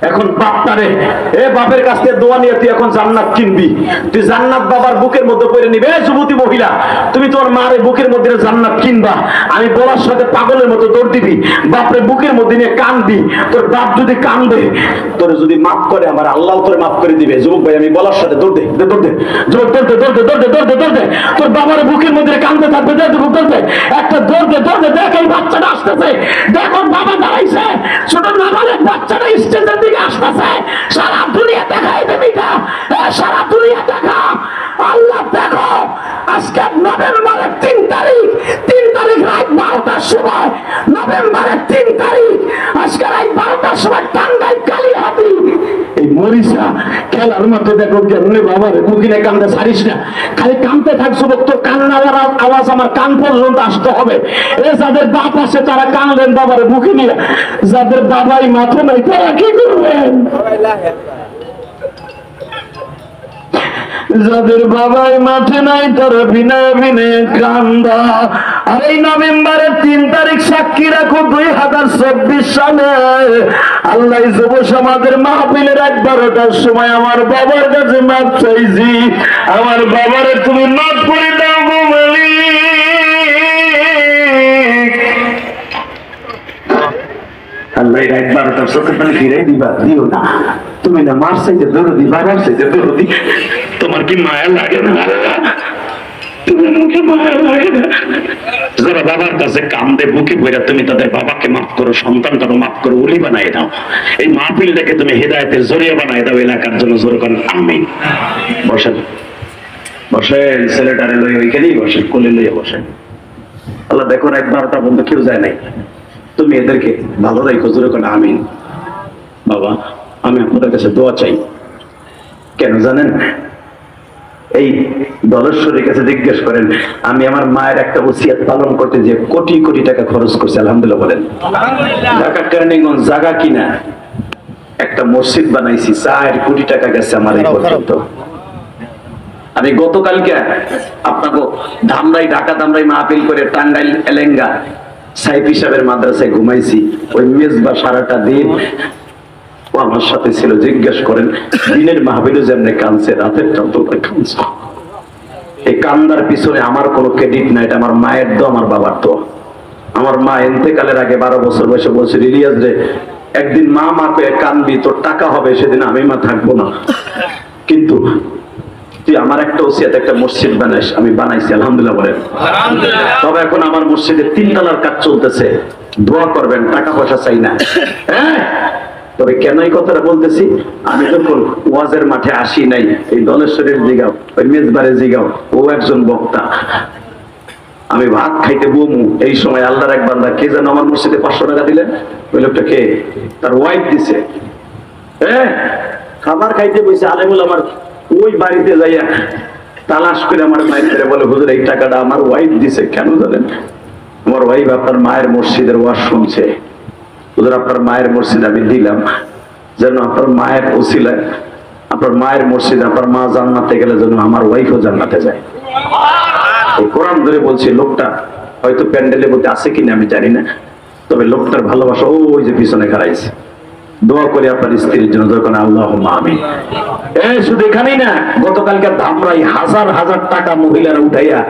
এখন বাপটারে বাপের কাছ থেকে দোয়া নিয়ে তুই এখন জান্নাত কিনবি, তুই জান্নাত বাবার বুকের মধ্যে পড়ে নিবে। যুবতী মহিলা, তুমি তোমার মারে বুকের মধ্যে জান্নাত কিনবা, আমি বলার সাথে পাগলের মতো দৌড় দিবি, বাপরে বুকের মধ্যে নিয়ে কানবি। তোর বাপ যদি কান্দে, তোর যদি মাফ করে আমার আল্লাহ তোরে মাফ করে দিবে। যুবক ভাই, আমি বলার সাথে দৌড় দে, দৌড় দে, যুবক দৌড় দে, দৌড় দে, দৌড় দে, দৌড় দে, দৌড় দে, তোর বাবার বুকের মধ্যে কান্দতে থাকবে। যুবক দৌড় দে, একটা দৌড় দে, দৌড় দে, দেখ এই বাচ্চাটা আসতেছে, দেখো বাবা দাঁড়াইছে, ছোট নাবালেক বাচ্চাটা স্টেজের দিকে আসতেছে। সারা দুনিয়া দেখাই দেবি না, সারা দুনিয়া দেখা। আল্লাহ দেখো, আজকে নভেম্বরের 3 তারিখ, 3 তারিখ রাত 12টার সময়, নভেম্বরের 3 তারিখ আজকে রাত 12টার সময় টাঙ্গাইল কালিহাতি এই মরিচা খেলার মতো দেখো কেমনে বাবার মুখিনে কান্দে ছাড়িস না, খালি কান্দতে থাক যুবক। তোর কান্নার আওয়াজ আমার কান পর্যন্ত আসতে হবে। যাদের বাপ আছে তারা কানলেন বাবার মুখে নিয়ে, যাদের বাবাই মাথা নাই তারা কি করবেন? যাদের বাবাই মাঠে নাই তারা ভিনে ভিনে কান্দা। আর এই নভেম্বরের 3 তারিখ সাক্ষী রাখো 2024 সালে আল্লাহ যুব সমাজের মাহফিলের 12টার সময় আমার বাবার কাছে মাপ চাইছি, আমার বাবারে তুমি মাফ করে দাও গো মালিক। আল্লাহ রাত 12টার চোখের পানি ফিরে দিবা, দিও না। তুমি না মার চাইতে দৌড়ি, বাবার চাইতে দৌড়ি, তোমার কি মায়া লাগে না? তুমি মুখে মায়া লাগে না? যারা বাবার কাছে কান্দে বুকে ভরে তুমি তাদের বাবাকে মাফ করো, সন্তানটারও মাফ করো, ওলি বানাই দাও। এই মাহফিলটাকে তুমি হেদায়েতের জরিয়া বানাই দাও এলাকার জন্য। জোর করেন আমিন। বসেন, বসেন, ছেলেটারে লই ওইখানেই বসেন, কোলে লইয়া বসেন। আল্লাহ দেখো রাত 12টা পর্যন্ত কেউ যায় নাই, তুমি এদেরকে ভালো রাখো। জোর করেন আমিন। বাবা, আমি আপনাদের কাছে দোয়া চাই। কেন জানেন? এই দলেশ্বরের কাছে জিজ্ঞেস করেন, আমি আমার মায়ের একটা ওসিয়ত পালন করতে যে কোটি কোটি টাকা খরচ করছি, আলহামদুলিল্লাহ বলেন। ঢাকা কেরানীগঞ্জ জায়গা কিনা একটা মসজিদ বানাইছি, 4 কোটি টাকা গেছে আমার এই পর্যন্ত। আমি গতকালকে আপনাকে ধামরাই, ঢাকা ধামরাই মাহফিল করে টাঙ্গাইল এলেঙ্গা সাইফ হিসাবের মাদ্রাসায় ঘুমাইছি। ওই মেজবা সারাটা দিন আমার সাথে ছিল। জিজ্ঞেস করেন দিনের মাহফিলে যেমনি কাঁদছে, রাতের তোমরা কাঁদছো। এই কান্দার পিছনে আমার কোনো ক্রেডিট নাই, এটা আমার মায়ের দোয়া, আমার বাবার দোয়া। আমার মা ইন্তেকালের আগে 12 বছর বয়সে বলছিল, ইলিয়াস রে একদিন মা মা পেয়ে কানবি, তোর টাকা হবে, সেদিন আমি মা থাকবো না, কিন্তু তুই আমার একটা ওসিয়ত, একটা মসজিদ বানাইস। আমি বানাইছি, আলহামদুলিল্লাহ বলেন। তবে এখন আমার মসজিদে 3 তলার কাজ চলতেছে, দোয়া করবেন, টাকা পয়সা চাই না। হ্যাঁ, তবে কেন এই কথাটা বলতেছি? আমি যখন ওয়াজের মাঠে আসি নাই, এই দলেশ্বরের জিগাও, ওই মেজবারের জিগাও, ও একজন বক্তা। আমি ভাত খাইতে বমু, এই সময় আল্লাহর এক বান্দা কে যেন আমার মসজিদে 500 টাকা দিলেন। ওই লোকটা কে? তার ওয়াইফ দিছে। হ্যাঁ, খাবার খাইতে বসে আলেমুল আমার ওই বাড়িতে যাইয়া তালাশ করে আমার মায়ের করে বলে, হুজুর এই টাকাটা আমার ওয়াইফ দিছে। কেন জানেন? আমার ওয়াইফ আপনার মায়ের মসজিদের ওয়াজ শুনছে। হুজুর আপনার মায়ের মসজিদে আমি দিলাম যেন আপনার মায়ের ওসিলায়, আপনার মায়ের মসজিদে আপনার মা জান্নাতে গেলে যেন আমার ওয়াইফও জান্নাতে যায়। এই কোরআন ধরে বলছি। লোকটা হয়তো প্যান্ডেলের মধ্যে আছে কিনা আমি জানি না, তবে লোকটার ভালোবাসা ওই যে পিছনে খাড়াইছে। দোয়া করি আপনার স্ত্রীর জন্য, যখন আল্লাহুম্মা আমিন। শুধু এখানেই না, গতকালকে ধামরাই হাজার হাজার টাকা মহিলারা উঠাইয়া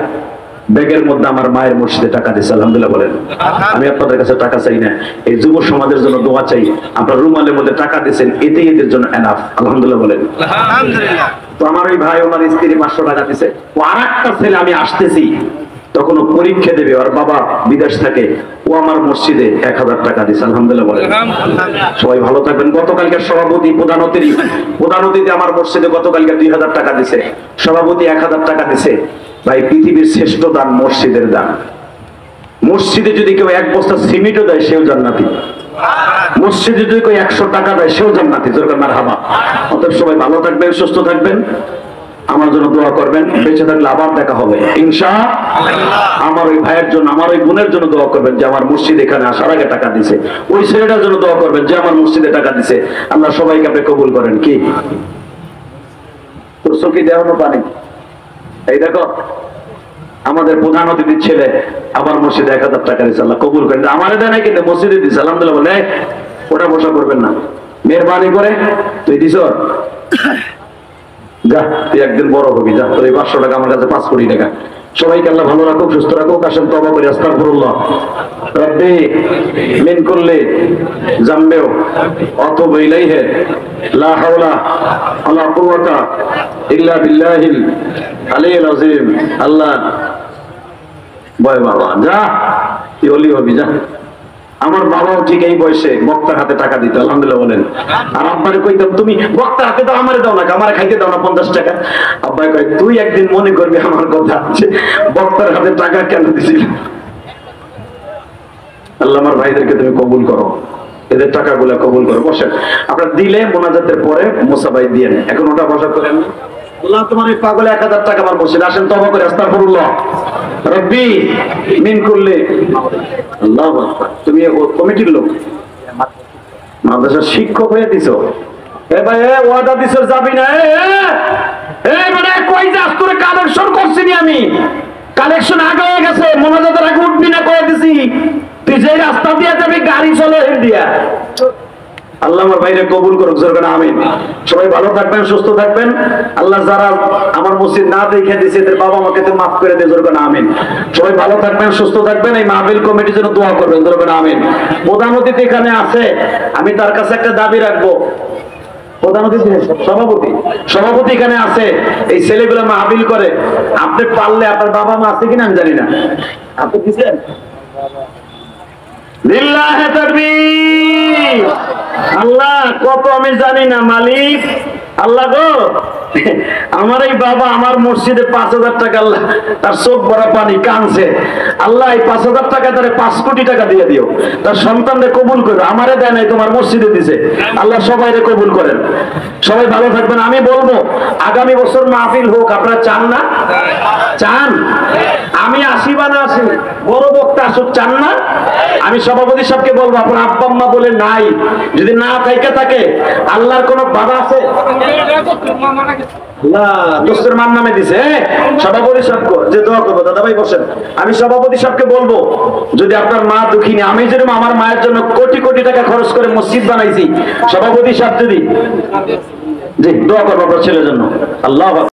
ব্যাগের মধ্যে আমার মায়ের মসজিদে টাকা দিচ্ছে, আলহামদুলিল্লাহ বলেন। আমি আপনাদের কাছে টাকা চাই না, এই যুব সমাজের জন্য দোয়া চাই। আপনার রুমালের মধ্যে টাকা দিচ্ছেন, এতেই এদের জন্য এনাফ, আলহামদুলিল্লাহ বলেন। তো আমার ওই ভাই, ওনার স্ত্রী 500 টাকা দিচ্ছে। ও আর একটা ছেলে, আমি আসতেছি তখন ও পরীক্ষা দেবে, ওর বাবা বিদেশ থাকে, ও আমার মসজিদে 1000 টাকা দিচ্ছে, আলহামদুলিল্লাহ বলেন। সবাই ভালো থাকবেন। গতকালকে সভাপতি প্রধান অতিথি আমার মসজিদে গতকালকে 2000 টাকা দিছে, সভাপতি 1000 টাকা দিছে। ভাই, পৃথিবীর শ্রেষ্ঠ দান মসজিদের দান। মসজিদে যদি কেউ 1 বস্তা সিমেন্টও দেয়, সেও জান্নাতি। মসজিদে যদি কেউ 100 টাকা দেয়, সেও জান্নাতি। জোরে মারহাবা। অতএব সবাই ভালো থাকবেন, সুস্থ থাকবেন, আমার জন্য দোয়া করবেন। বেঁচে থাকলে আবার দেখা হবে ইনশাআল্লাহ। আমার ওই ভাইয়ের জন্য, আমার ওই বোনের জন্য দোয়া করবেন যে আমার মসজিদ এখানে আসার আগে টাকা দিছে। ওই ছেলেটার জন্য দোয়া করবেন যে আমার মসজিদে টাকা দিছে। আল্লাহ সবাইকে আপনি কবুল করেন। কি তোর চোখে দেওয়ানো পানি? এই দেখো, আমাদের প্রধান অতিথির ছেলে আবার মসজিদে 1000 টাকা দিচ্ছে, আল্লাহ কবুল করেন। আমারে দেয় নাই, কিন্তু মসজিদে দিচ্ছে, আলহামদুলিল্লাহ বলে। ওটা বসা করবেন না, মেহরবানি করে। তুই দিস যা, তুই একদিন বড় হবি, যা। তোর এই 500 টাকা আমার কাছে 5 কোটি টাকা। সবাইকে আল্লাহ ভালো রাখুক, সুস্থ রাখুক। আসেন তওবা করি, আস্তাগফিরুল্লাহ। রব্বি মিন কুল্লি জামবিও আতুবু ইলাইহি লা হাওলা ওয়ালা কুওয়াতা ইল্লা বিল্লাহিল আলিয়্যিল আযীম। আল্লাহ বয় বাবা, যা, তুই ওলি হবি, যা। আমার বাবাও ঠিক এই বয়সে বক্তার হাতে টাকা দিত, আলহামদুলিল্লাহ বলেন। আর আব্বারে কইতাম, তুমি বক্তার হাতে দাও, আমারে দাও না, আমারে খাইতে দাও না 50 টাকা। আব্বাই কয়, তুই একদিন মনে করবি আমার কথা, বক্তার হাতে টাকা কেন দিছিল। আল্লাহ আমার ভাইদেরকে তুমি কবুল করো, এদের টাকাগুলো কবুল করো। বসেন, আপনার দিলে মোনাজাতের পরে মোসাবাই দিয়েন। এখন ওটা বসা করেন। আল্লাহ তোমার এই পাগলে 1000 টাকা আমার বসে। আসেন তওবা করে, আস্তাগফিরুল্লাহ। রব্বি মিন কুল্লি। আল্লাহু আকবার। তুমি কমিটির লোক, মাদ্রাসার শিক্ষক হয়ে দিছো। এ ভাই, ওয়াদা দিছো যাবি না। মানে কই যাস? তোরে কালেকশন করছিনি আমি, কালেকশন আগে হয়ে গেছে, মোনাজাতের আগে উঠবি না কয়ে দিছি। তুই যে রাস্তা দিয়ে যাবি গাড়ি চলে দিয়া। আল্লাহ আমার ভাইরে কবুল করুক, জোরে বলেন আমিন। সবাই ভালো থাকবেন, সুস্থ থাকবেন। আল্লাহ যারা আমার মসজিদ না দেখে দিয়েছে এদের বাবা মাকে তো মাফ করে দিয়ে, জোরে বলেন আমিন। সবাই ভালো থাকবেন, সুস্থ থাকবেন। এই মাহফিল কমিটির জন্য দোয়া করবেন, জোরে বলেন আমিন। প্রধান অতিথি এখানে আছে, আমি তার কাছে একটা দাবি রাখবো। প্রধান অতিথি সভাপতি এখানে আছে, এই ছেলেগুলো মাহফিল করে। আপনি পারলে, আপনার বাবা মা আছে কিনা আমি জানি না, আপনি দিচ্ছেন? লিল্লাহি তাকবীর। আল্লাহ কত আমি জানি না, মালিক আল্লাহ গো। আমার এই বাবা আমার মসজিদে 5000 টাকা, আল্লাহ তার চোখ ভরা পানি, কাঁদছে। আল্লাহ এই 5000 টাকা তারে 5 কোটি টাকা দিয়ে দিও, তার সন্তানদের কবুল করো। আমারে দেয় নাই, তোমার মসজিদে দিছে। আল্লাহ সবাইরে কবুল করেন। সবাই ভালো থাকবেন। আমি বলবো আগামী বছর মাহফিল হোক, আপনারা চান না? চান? আমি আসি বা না আসি, বড় বক্তা আসুক, চান না? আমি সভাপতি সাহেবকে বলবো, আপনার আব্বা আম্মা বলে নাই, যদি না থাকে আল্লাহর কোন বাধা আছে? দোস্তের মান নামে দিছে। সভাপতি সাহেব যে দোয়া করবো, দাদা ভাই বসেন। আমি সভাপতি সাহেবকে বলবো, যদি আপনার মা দুঃখিনী, আমি যেরকম আমার মায়ের জন্য কোটি কোটি টাকা খরচ করে মসজিদ বানাইছি, সভাপতি সাহেব যদি দোয়া করবো আপনার ছেলের জন্য। আল্লাহ